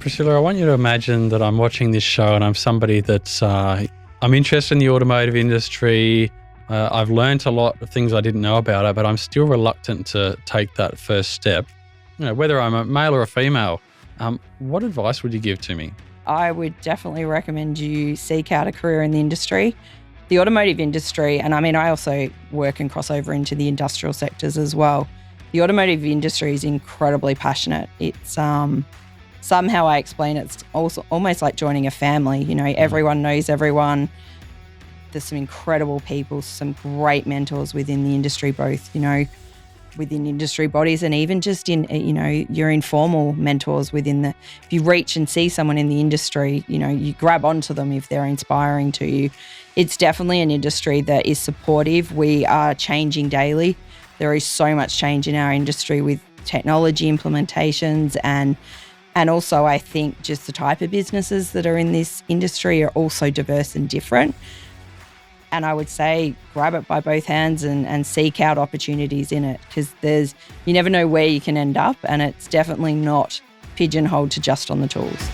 Priscilla, I want you to imagine that I'm watching this show and I'm somebody that's, I'm interested in the automotive industry. I've learned a lot of things I didn't know about it, but I'm still reluctant to take that first step. Whether I'm a male or a female, what advice would you give to me? I would definitely recommend you seek out a career in the industry. The automotive industry, and I also work and cross over into the industrial sectors as well. The automotive industry is incredibly passionate. It's somehow I explain it's also almost like joining a family. Everyone knows everyone. There's some incredible people, some great mentors within the industry, both, within industry bodies and even just in, your informal mentors if you reach and see someone in the industry, you grab onto them if they're inspiring to you. It's definitely an industry that is supportive. We are changing daily. There is so much change in our industry with technology implementations and also I think just the type of businesses that are in this industry are also diverse and different. And I would say grab it by both hands and seek out opportunities in it, because you never know where you can end up, and it's definitely not pigeonholed to just on the tools.